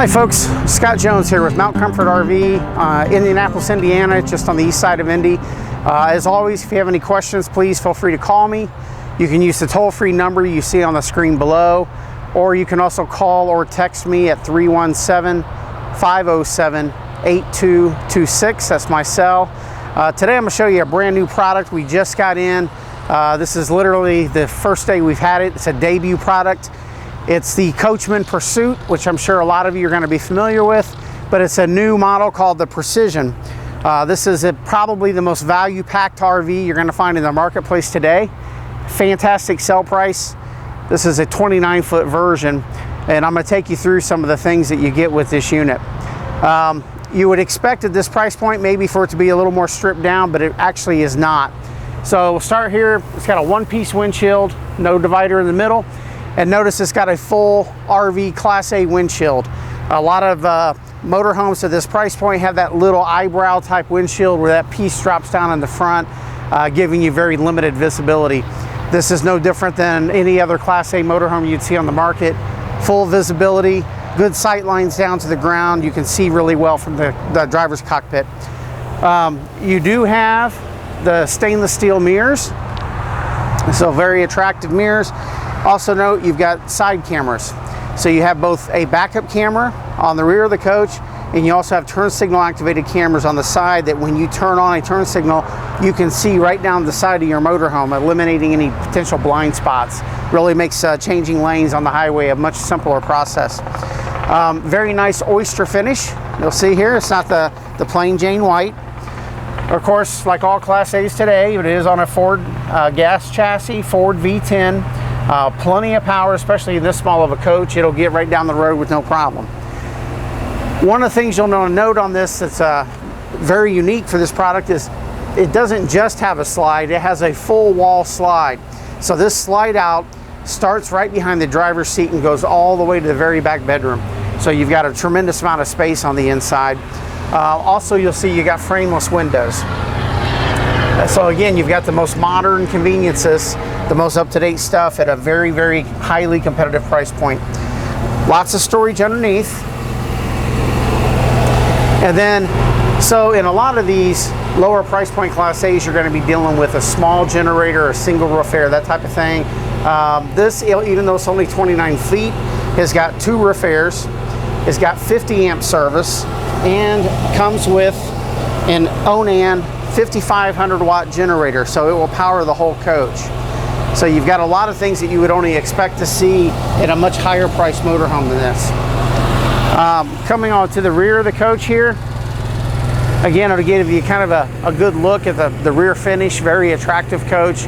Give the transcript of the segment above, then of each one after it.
Hi folks, Scott Jones here with Mount Comfort RV, Indianapolis, Indiana, just on the east side of Indy. As always, if you have any questions, please feel free to call me. You can use the toll-free number you see on the screen below, or you can also call or text me at 317-507-8226. That's my cell. Today I'm going to show you a brand new product we just got in. This is literally the first day we've had it. It's a debut product. It's the Coachmen Pursuit, which I'm sure a lot of you are going to be familiar with, but it's a new model called the Precision. This is probably the most value-packed RV you're going to find in the marketplace today. Fantastic sell price. This is a 29-foot version, and I'm going to take you through some of the things that you get with this unit. You would expect at this price point maybe for it to be a little more stripped down, but it actually is not. So we'll start here. It's got a one-piece windshield, no divider in the middle. And notice it's got a full RV Class A windshield. A lot of motorhomes at this price point have that little eyebrow type windshield where that piece drops down in the front, giving you very limited visibility. This is no different than any other Class A motorhome you'd see on the market. Full visibility, good sight lines down to the ground. You can see really well from the driver's cockpit. You do have the stainless steel mirrors, so very attractive mirrors. Also note you've got side cameras. So you have both a backup camera on the rear of the coach, and you also have turn signal activated cameras on the side that when you turn on a turn signal, you can see right down the side of your motorhome, eliminating any potential blind spots. Really makes changing lanes on the highway a much simpler process. Very nice oyster finish. You'll see here, it's not the plain Jane white. Of course, like all Class A's today, it is on a Ford gas chassis, Ford V10. Plenty of power, especially in this small of a coach. It'll get right down the road with no problem. One of the things you'll note on this that's very unique for this product is it doesn't just have a slide, it has a full wall slide. So this slide out starts right behind the driver's seat and goes all the way to the very back bedroom. So you've got a tremendous amount of space on the inside. Also, you'll see you got frameless windows. So again, you've got the most modern conveniences, the most up-to-date stuff at a very, very highly competitive price point. Lots of storage underneath. And then, so in a lot of these lower price point Class A's, you're going to be dealing with a small generator, a single roof air, that type of thing. This, even though it's only 29 feet, has got two roof airs, it's got 50 amp service, and comes with an Onan 5,500 watt generator, so it will power the whole coach. So you've got a lot of things that you would only expect to see in a much higher priced motorhome than this. Coming on to the rear of the coach here, again, it'll give you kind of a good look at the rear finish. Very attractive coach.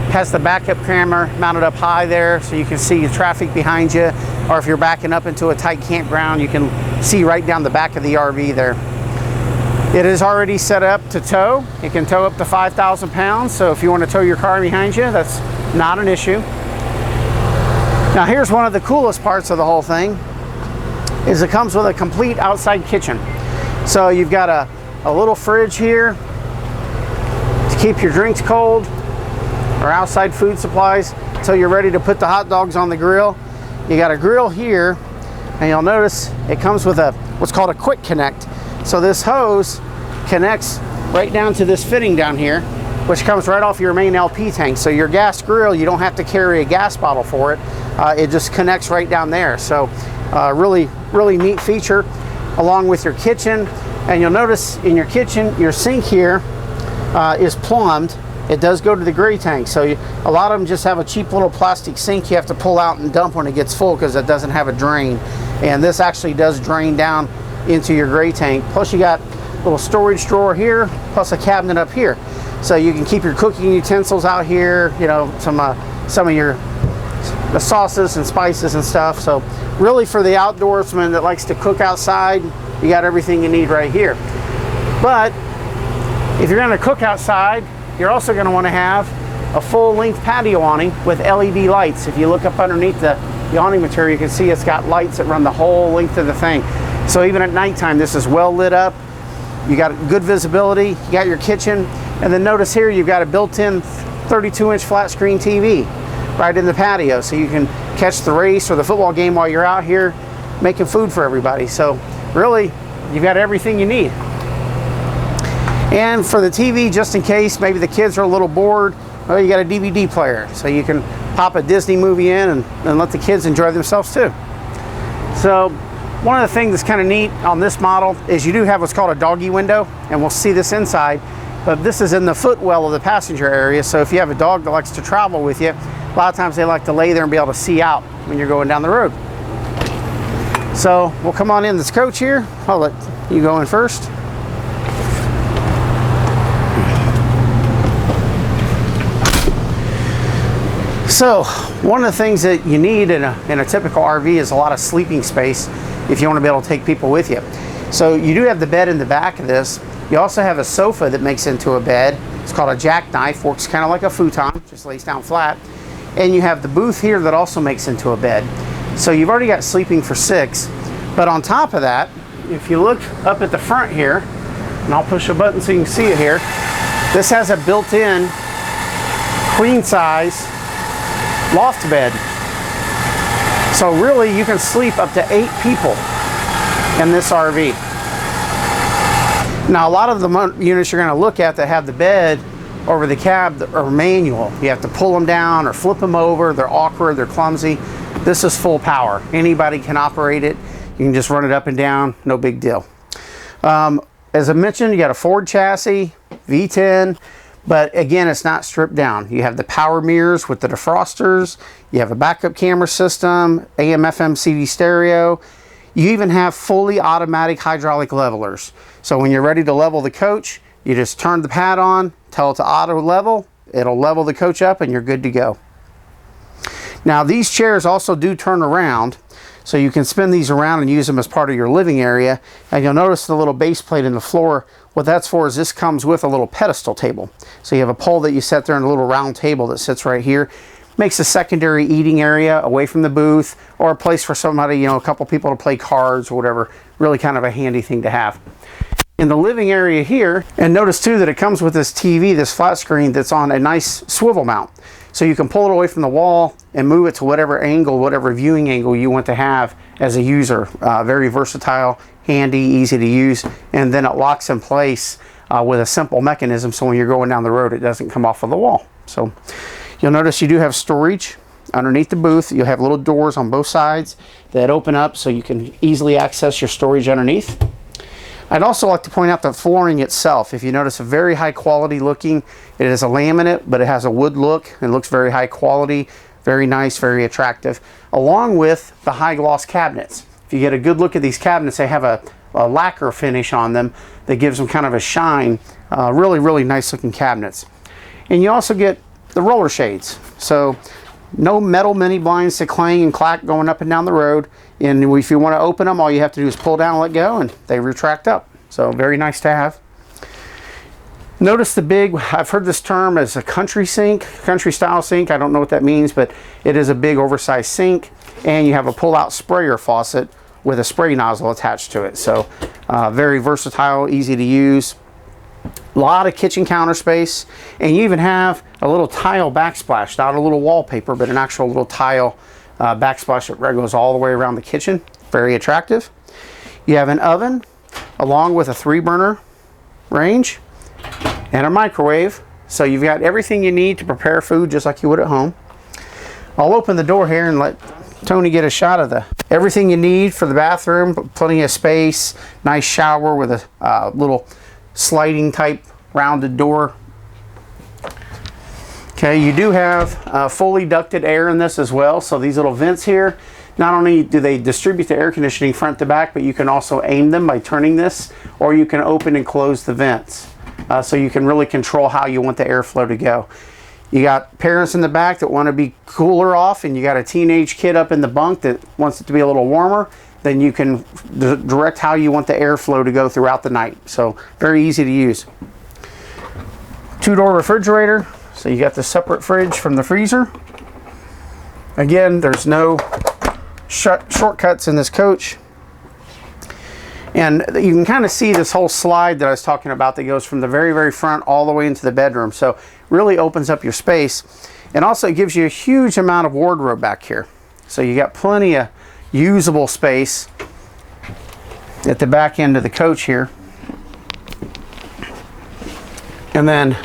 Has the backup camera mounted up high there, so you can see the traffic behind you, or if you're backing up into a tight campground, you can see right down the back of the RV there. It is already set up to tow. It can tow up to 5,000 pounds, so if you want to tow your car behind you, that's not an issue. Now here's one of the coolest parts of the whole thing, is it comes with a complete outside kitchen. So you've got a little fridge here to keep your drinks cold, or outside food supplies until you're ready to put the hot dogs on the grill. You got a grill here, and you'll notice it comes with what's called a quick connect. So this hose connects right down to this fitting down here, which comes right off your main LP tank. So your gas grill, you don't have to carry a gas bottle for it. It just connects right down there. So really, really neat feature, along with your kitchen. And you'll notice in your kitchen, your sink here is plumbed. It does go to the gray tank. So a lot of them just have a cheap little plastic sink you have to pull out and dump when it gets full because it doesn't have a drain. And this actually does drain down into your gray tank. Plus you got a little storage drawer here, plus a cabinet up here. So you can keep your cooking utensils out here, you know, some of the sauces and spices and stuff. So really for the outdoorsman that likes to cook outside, you got everything you need right here. But if you're gonna cook outside, you're also gonna wanna have a full length patio awning with LED lights. If you look up underneath the awning material, you can see it's got lights that run the whole length of the thing. So even at nighttime, this is well lit up. You got good visibility, you got your kitchen, and then notice here you've got a built-in 32-inch flat screen TV right in the patio, so you can catch the race or the football game while you're out here. making food for everybody. So really, you've got everything you need. And for the TV, just in case maybe the kids are a little bored, well, you got a DVD player, so you can pop a Disney movie in and let the kids enjoy themselves too. So one of the things that's kind of neat on this model is you do have what's called a doggy window, and we'll see this inside, but this is in the footwell of the passenger area. So if you have a dog that likes to travel with you, a lot of times they like to lay there and be able to see out when you're going down the road. So we'll come on in this coach here. I'll let you go in first. So one of the things that you need in a typical RV is a lot of sleeping space if you want to be able to take people with you. So you do have the bed in the back of this. You also have a sofa that makes into a bed. It's called a jackknife, works kind of like a futon, just lays down flat. And you have the booth here that also makes into a bed. So you've already got sleeping for 6. But on top of that, if you look up at the front here, and I'll push a button so you can see it here, this has a built-in queen size loft bed. So really you can sleep up to 8 people in this RV. Now a lot of the units you're going to look at that have the bed over the cab are manual. You have to pull them down or flip them over. They're awkward, they're clumsy. This is full power. Anybody can operate it. You can just run it up and down, no big deal. As I mentioned, you got a Ford chassis, V10. But again, it's not stripped down. You have the power mirrors with the defrosters. You have a backup camera system, AM, FM, CD stereo. You even have fully automatic hydraulic levelers. So when you're ready to level the coach, you just turn the pad on, tell it to auto level. It'll level the coach up and you're good to go. Now these chairs also do turn around. So you can spin these around and use them as part of your living area. And you'll notice the little base plate in the floor. What that's for is this comes with a little pedestal table. So you have a pole that you set there and a little round table that sits right here. Makes a secondary eating area away from the booth, or a place for somebody, a couple people to play cards or whatever. Really kind of a handy thing to have. In the living area here, and notice too that it comes with this TV, this flat screen that's on a nice swivel mount. So you can pull it away from the wall and move it to whatever angle, whatever viewing angle you want to have as a user. Very versatile, handy, easy to use, and then it locks in place with a simple mechanism, so when you're going down the road it doesn't come off of the wall. So you'll notice you do have storage underneath the booth. You'll have little doors on both sides that open up so you can easily access your storage underneath. I'd also like to point out the flooring itself. If you notice, a very high quality looking. It is a laminate, but it has a wood look. It looks very high quality, very nice, very attractive, along with the high gloss cabinets. If you get a good look at these cabinets, they have a lacquer finish on them that gives them kind of a shine. Really, really nice looking cabinets. And you also get the roller shades. So no metal mini blinds to clang and clack going up and down the road. And if you want to open them, all you have to do is pull down and let go, and they retract up. So very nice to have. Notice the big, I've heard this term as a country sink, country style sink. I don't know what that means, but it is a big oversized sink. And you have a pull-out sprayer faucet with a spray nozzle attached to it. So very versatile, easy to use. A lot of kitchen counter space. And you even have a little tile backsplash, not a little wallpaper, but an actual little tile backsplash that goes all the way around the kitchen. Very attractive. You have an oven along with a 3-burner range and a microwave. So you've got everything you need to prepare food just like you would at home. I'll open the door here and let Tony get a shot of everything you need for the bathroom. Plenty of space, nice shower with a little sliding type rounded door. Okay, you do have fully ducted air in this as well. So these little vents here, not only do they distribute the air conditioning front to back, but you can also aim them by turning this, or you can open and close the vents. So you can really control how you want the airflow to go. You got parents in the back that want to be cooler off, and you got a teenage kid up in the bunk that wants it to be a little warmer. Then you can direct how you want the airflow to go throughout the night. So very easy to use. 2-door refrigerator. So you got the separate fridge from the freezer. Again, there's no shortcuts in this coach. And you can kind of see this whole slide that I was talking about that goes from the very, very front all the way into the bedroom. So really opens up your space. And also it gives you a huge amount of wardrobe back here. So you got plenty of usable space at the back end of the coach here. And then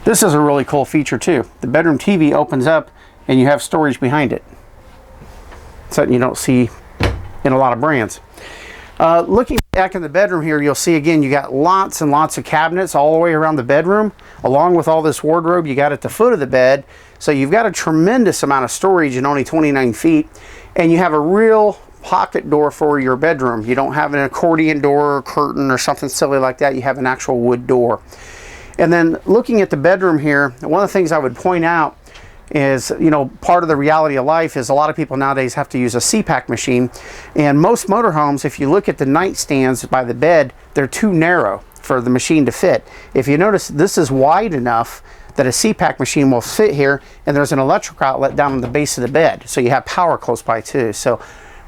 this is a really cool feature too. The bedroom TV opens up and you have storage behind it. Something you don't see in a lot of brands. Looking back in the bedroom here, you'll see again you got lots and lots of cabinets all the way around the bedroom, along with all this wardrobe you got at the foot of the bed. So you've got a tremendous amount of storage in only 29 feet, and you have a real pocket door for your bedroom. You don't have an accordion door or curtain or something silly like that. You have an actual wood door. And then looking at the bedroom here, one of the things I would point out is, you know, part of the reality of life is a lot of people nowadays have to use a CPAP machine, and most motorhomes, if you look at the nightstands by the bed, they're too narrow for the machine to fit. If you notice, this is wide enough that a CPAP machine will fit here, and there's an electric outlet down on the base of the bed, so you have power close by too. So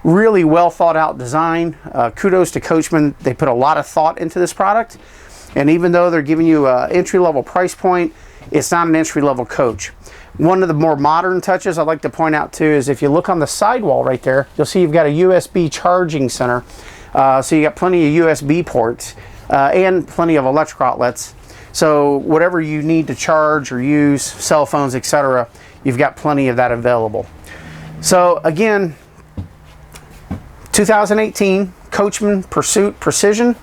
really well thought out design. Kudos to Coachmen. They put a lot of thought into this product, and even though they're giving you an entry-level price point, it's not an entry-level coach. One of the more modern touches I'd like to point out too is if you look on the sidewall right there, you'll see you've got a USB charging center. So you got plenty of USB ports and plenty of electric outlets. So whatever you need to charge or use, cell phones, etc., you've got plenty of that available. So again, 2018 Coachmen Pursuit Precision,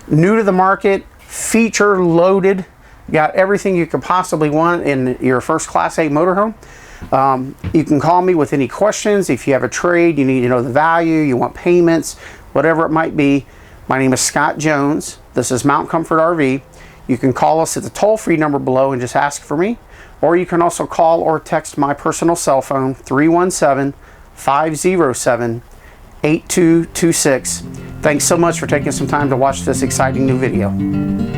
new to the market, feature loaded. Got everything you could possibly want in your first Class A motorhome. You can call me with any questions. If you have a trade, you need to know the value, you want payments, whatever it might be. My name is Scott Jones. This is Mount Comfort RV. You can call us at the toll-free number below and just ask for me. Or you can also call or text my personal cell phone, 317-507-8226. Thanks so much for taking some time to watch this exciting new video.